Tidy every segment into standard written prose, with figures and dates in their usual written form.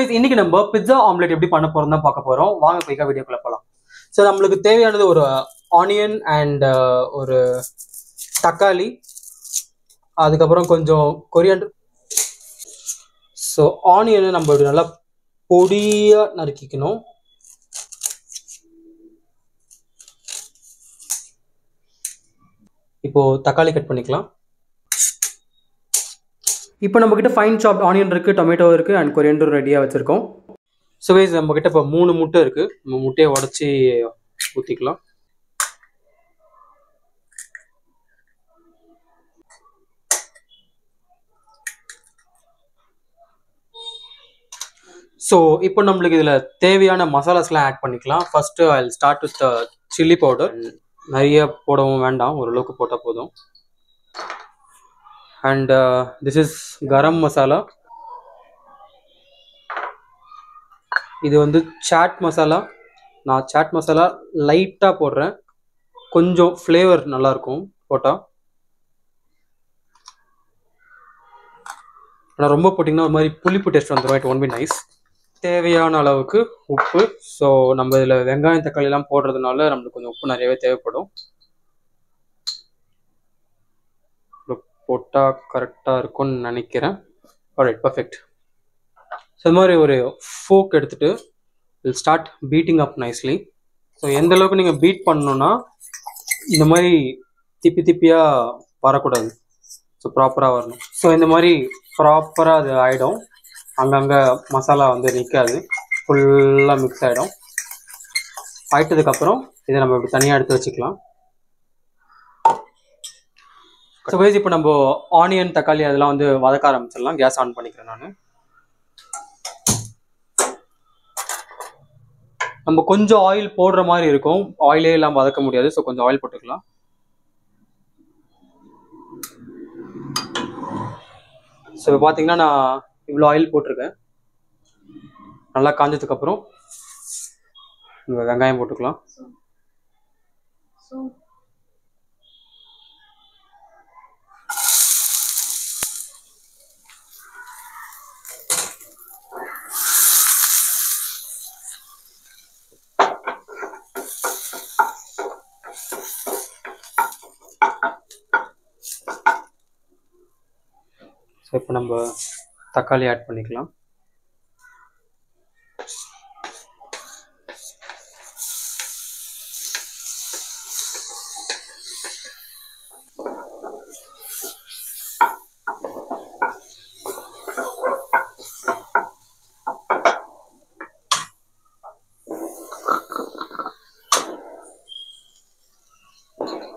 guys, இன்னைக்கு நம்ம pizza omelette எப்படி பண்ண போறோம் தான் பார்க்க போறோம். வாங்க குயிக்கா வீடியோக்குள்ள போலாம். சோ நமக்கு தேவையானது ஒரு ஆனியன் அண்ட் ஒரு தக்காளி, அதுக்கு அப்புறம் கொஞ்சம் கொரியாண்டர். சோ ஆனியனை நம்ம இப்படி நல்லா பொடியா நறுக்கிக்கணும். இப்போ தக்காளி கட் பண்ணிக்கலாம். இப்போ நம்ம கிட்ட ஃபைன் சாப்ட் ஆனியன் இருக்கு, டொமேட்டோ இருக்கு அண்ட் கொரியாண்டர் ரெடியா வச்சிருக்கோம். ஸோ கைஸ், நம்ம கிட்ட இப்போ 3 முட்டை இருக்கு. நம்ம முட்டையை உடச்சி ஊற்றிக்கலாம். ஸோ இப்போ நம்மளுக்கு இதில் தேவையான மசாலாஸ்லாம் ஆட் பண்ணிக்கலாம். First I will start with chilli powder. நிறைய போடவும் வேண்டாம், ஓரளவுக்கு போட்டால் போதும். And this is garam masala. இது வந்து சாட் மசாலா. நான் சாட் மசாலா லைட்டாக போடுறேன், கொஞ்சம் ஃப்ளேவர் நல்லாயிருக்கும் போட்டால். ஆனால் ரொம்ப போட்டிங்கன்னா ஒரு மாதிரி புளிப்பு டேஸ்ட் வந்துடும். It won't be nice. தேவையான அளவுக்கு உப்பு. ஸோ நம்ம இதில் வெங்காயம் தக்காளிலாம் போடுறதுனால நம்மளுக்கு கொஞ்சம் உப்பு நிறையவே தேவைப்படும். போட்டால் கரெக்டாக இருக்கும்னு நினைக்கிறேன். Alright, perfect. ஸோ இது மாதிரி ஒரு ஃபோக் எடுத்துகிட்டு will start beating up nicely. So எந்த அளவுக்கு நீங்கள் பீட் பண்ணணுன்னா இந்த மாதிரி திப்பி திப்பியாக வரக்கூடாது. ஸோ ப்ராப்பராக வரணும். ஸோ இந்த மாதிரி ப்ராப்பராக அது ஆகிடும். அங்கங்கே மசாலா வந்து நிற்காது, ஃபுல்லாக மிக்ஸ் ஆகிடும். ஆகிட்டதுக்கப்புறம் இதை நம்ம இப்படி தனியாக எடுத்து வச்சுக்கலாம். ஸோ கைஸ், இப்போ நம்ம ஆனியன் தக்காளி அதெல்லாம் வந்து வதக்க ஆரம்பிச்சிடலாம். கேஸ் ஆன் பண்ணிக்கிறேன் நான். நம்ம கொஞ்சம் ஆயில் போடுற மாதிரி இருக்கும், ஆயிலே இல்லாமல் வதக்க முடியாது. ஸோ கொஞ்சம் ஆயில் போட்டுக்கலாம். ஸோ இப்போ பார்த்தீங்கன்னா நான் இவ்வளோ ஆயில் போட்டிருக்கேன். நல்லா காஞ்சதுக்கப்புறம் வெங்காயம் போட்டுக்கலாம். ஸோ இப்போ நம்ம தக்காளி ஆட் பண்ணிக்கலாம்.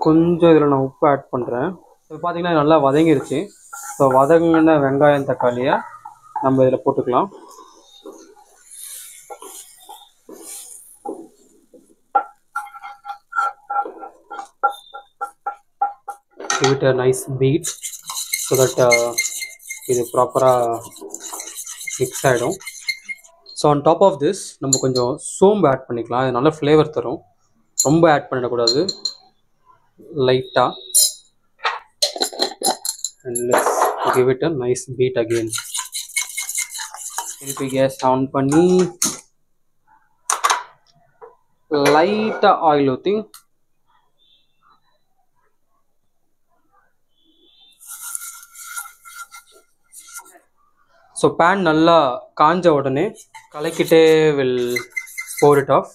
கொஞ்சம் இதில் நான் உப்பு ஆட் பண்ணுறேன். இப்போ பார்த்தீங்கன்னா நல்லா வதங்கிருச்சு. ஸோ வதங்கின வெங்காயம் தக்காளியை நம்ம இதில் போட்டுக்கலாம். give it a nice beat so that இது ப்ராப்பராக மிக்ஸ் ஆகிடும். So on top of this நம்ம கொஞ்சம் சோம்பு ஆட் பண்ணிக்கலாம். அது நல்ல ஃப்ளேவர் தரும். ரொம்ப ஆட் பண்ணிடக்கூடாது, லைட்டாக. and let's give it a nice beat again. திருப்பி கேஸ் ஆன் பண்ணி லைட்டாக ஆயில் ஊற்றி ஸோ பேன் நல்லா காஞ்ச உடனே கலக்கிட்டே வில் pour it off.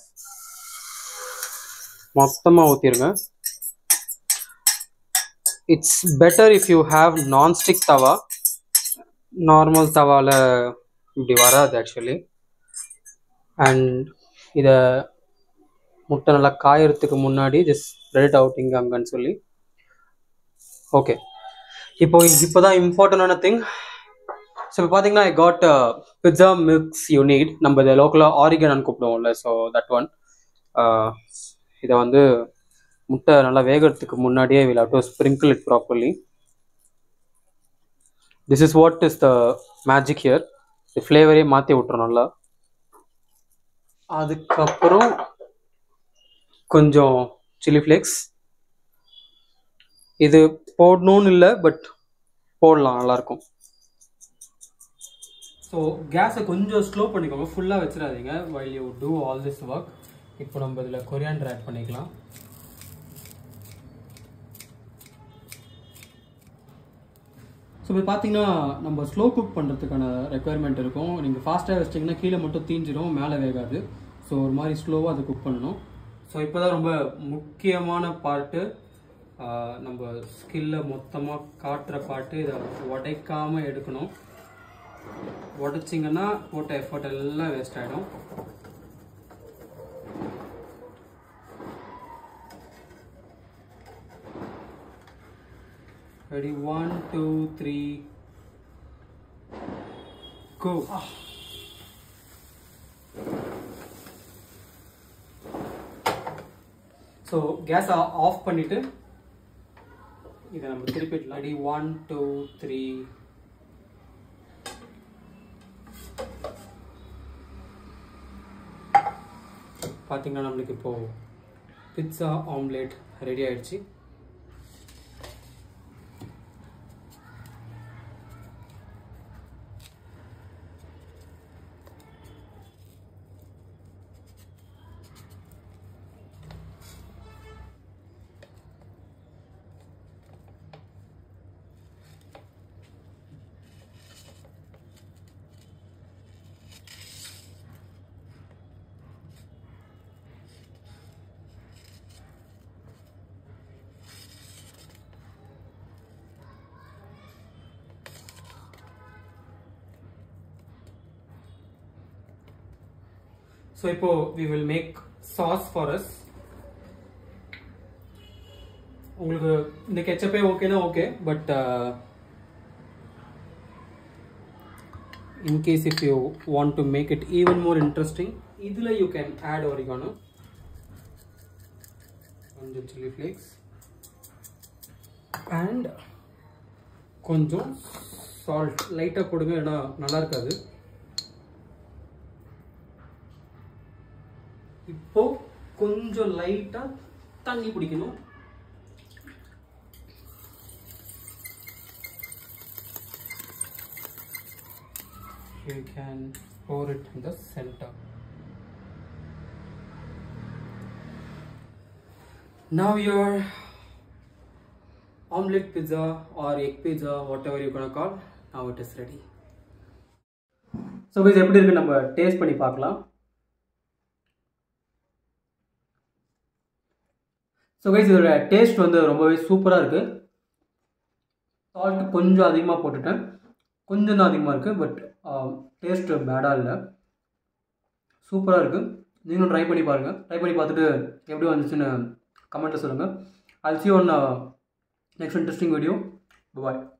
மொத்தமாக ஊற்றிடுங்க. It's better if you have nonstick tawa. Normal தவாவில் இப்படி வராது ஆக்சுவலி. அண்ட் இதை முட்டை நல்லா காயறதுக்கு முன்னாடி ஜஸ்ட் ஸ்ப்ரெட் அவுட் இங்கே அங்கன்னு சொல்லி. ஓகே, இப்போ தான் இம்பார்ட்டண்டான திங். ஸோ இப்போ பார்த்தீங்கன்னா I got pizza mix you need. நம்ம இதை லோக்கலாக ஆரிகனான்னு கூப்பிடுவோம்ல, ஸோ தட் ஒன். இதை வந்து முட்டை நல்லா வேகிறதுக்கு முன்னாடியே will have to sprinkle it properly. This is what is the magic here. இந்த ஃப்ளேவரே மாற்றி விட்டுரும் நல்லா. அதுக்கப்புறம் கொஞ்சம் சில்லி ஃப்ளேக்ஸ். இது போடணும்னு இல்லை, பட் போடலாம், நல்லாயிருக்கும். ஸோ கேஸை கொஞ்சம் ஸ்லோ பண்ணிக்கோங்க, ஃபுல்லாக வச்சிடாதீங்க while you do all this work. இப்போ நம்ம இதில் கொரியாண்டர் ஆட் பண்ணிக்கலாம். ஸோ இப்போ பார்த்தீங்கன்னா நம்ம ஸ்லோ குக் பண்ணுறதுக்கான ரெக்குயர்மெண்ட் இருக்கும். நீங்கள் ஃபாஸ்ட்டாக வச்சிட்டிங்கன்னா கீழே மட்டும் தீஞ்சிடும், மேலே வேகாது. ஸோ ஒரு மாதிரி ஸ்லோவாக அதை குக் பண்ணணும். ஸோ இப்போ தான் ரொம்ப முக்கியமான பார்ட்டு, நம்ம ஸ்கில்லை மொத்தமாக காட்டுற பாட்டு. இதை உடைக்காமல் எடுக்கணும். உடைச்சிங்கன்னா போட்ட எஃபர்ட் எல்லாம் வேஸ்ட் ஆகிடும். Ready, 1 2 3 go. So gas off பண்ணிட்டு இத நம்ம திருப்பிடலாம். Ready, 1 2 3. பாத்தீங்கன்னா நமக்கு இப்போ pizza omelette ரெடி ஆயிடுச்சு. So இப்போ we will make sauce for us. உங்களுக்கு இந்த கெச்சப்பே ஓகேனா okay, but in case if you want to make it even more interesting, இதுல you can add oregano, கொஞ்சம் chili flakes and கொஞ்சம் salt லைட்டா போடுங்க, ஏன்னா நல்லா இருக்காது. இப்போ கொஞ்சம் லைட்டா தண்ணி பிடிக்கணும். You can pour it in the center. Now your omelette pizza or egg pizza, whatever you're gonna call, now it is ready. So guys, எப்படி இருக்கு நம்ம டேஸ்ட் பண்ணி பார்க்கலாம். ஸோ கைஸ் இதோட டேஸ்ட் வந்து ரொம்பவே சூப்பராக இருக்குது. சால்ட் கொஞ்சம் அதிகமாக போட்டுட்டேன், கொஞ்சம் தான் அதிகமாக இருக்குது, பட் டேஸ்ட்டு பேடாக இல்லை, சூப்பராக இருக்குது. நீங்களும் ட்ரை பண்ணி பாருங்கள். ட்ரை பண்ணி பார்த்துட்டு எப்படி வந்துச்சுன்னு கமெண்ட்டில் சொல்லுங்கள். I'll see you on next interesting video. Bye bye.